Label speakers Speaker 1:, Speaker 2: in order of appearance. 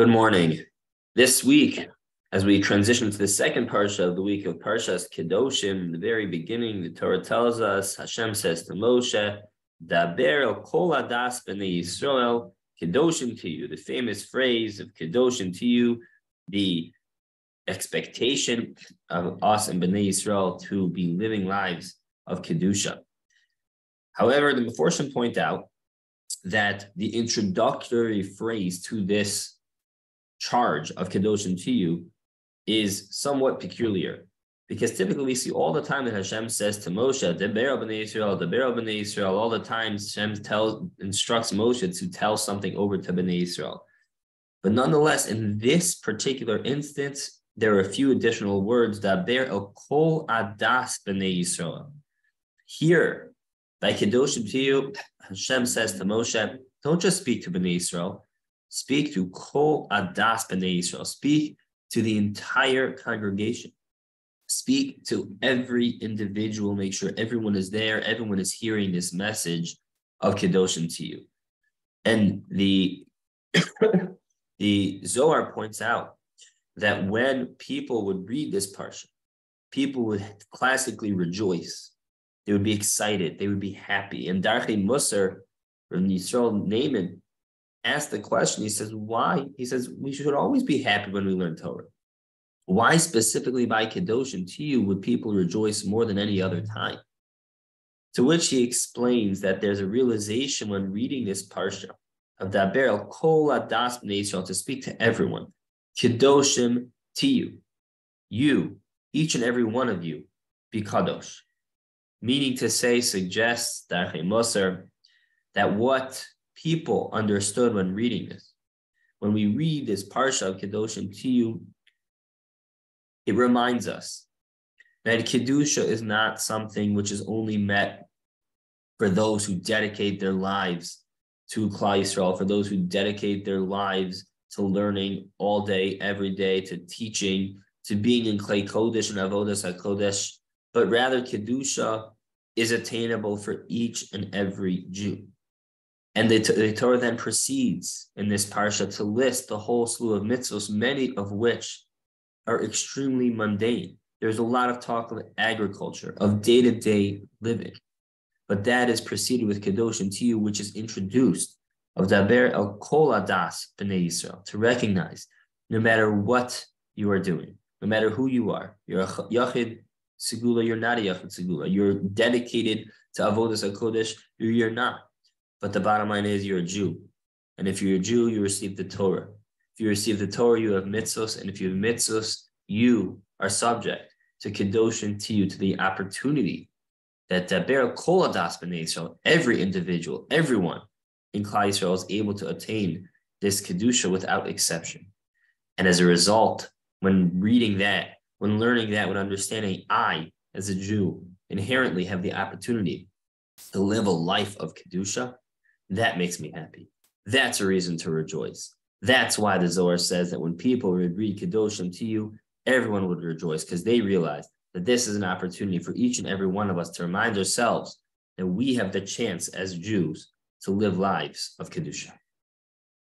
Speaker 1: Good morning. This week, as we transition to the second parsha of the week of Parshas Kedoshim, in the very beginning, the Torah tells us, Hashem says to Moshe, Daber el kol adas b'nei Yisrael, Kedoshim to you, the famous phrase of Kedoshim to you, the expectation of us and B'nai Yisrael to be living lives of Kedusha. However, the Meforshim point out that the introductory phrase to this charge of Kedoshim to you is somewhat peculiar, because typically we see all the time that Hashem says to Moshe, Deber el B'nai Yisrael, all the time Hashem instructs Moshe to tell something over to B'nai Yisrael. But nonetheless, in this particular instance, there are a few additional words, Daber el kol adas B'nai Yisrael. Here, by Kedoshim to you, Hashem says to Moshe, don't just speak to B'nai Yisrael, speak to kol adas B'nai Yisrael, speak to the entire congregation. Speak to every individual, make sure everyone is there, everyone is hearing this message of Kedoshim to you. And the Zohar points out that when people would read this parsha, people would classically rejoice. They would be excited. They would be happy. And Darchei Musar from Yisrael Naaman asked the question. He says, why? He says, we should always be happy when we learn Torah. Why specifically by Kedoshim to you would people rejoice more than any other time? To which he explains that there's a realization when reading this parsha of Daber el kol adas B'nai Yisrael, to speak to everyone. Kedoshim to you. You, each and every one of you, be kadosh. Meaning to say, suggests, Darchei Musar, that what people understood when reading this, when we read this parsha of Kedoshim to you, it reminds us that Kedusha is not something which is only met for those who dedicate their lives to Klal Yisrael, for those who dedicate their lives to learning all day, every day, to teaching, to being in Klei Kodesh and Avodas HaKodesh, but rather Kedusha is attainable for each and every Jew. And the Torah then proceeds in this parsha to list the whole slew of mitzvos, many of which are extremely mundane. There's a lot of talk of agriculture, of day-to-day living. But that is preceded with Kedoshim to you, which is introduced of Daber el kol adas B'nai Yisrael, to recognize no matter what you are doing, no matter who you are, you're a Yachid Segula, you're not a Yachid Segula, you're dedicated to Avodas HaKodesh, you're not. But the bottom line is you're a Jew. And if you're a Jew, you receive the Torah. If you receive the Torah, you have mitzvos. And if you have mitzvos, you are subject to Kedoshim to you, to the opportunity that Daber kol adas B'nai Yisrael, every individual, everyone in Klal Yisrael is able to attain this Kedusha without exception. And as a result, when reading that, when learning that, when understanding, I, as a Jew, inherently have the opportunity to live a life of Kedusha, that makes me happy. That's a reason to rejoice. That's why the Zohar says that when people would read Kedoshim to you, everyone would rejoice, because they realize that this is an opportunity for each and every one of us to remind ourselves that we have the chance as Jews to live lives of Kedusha.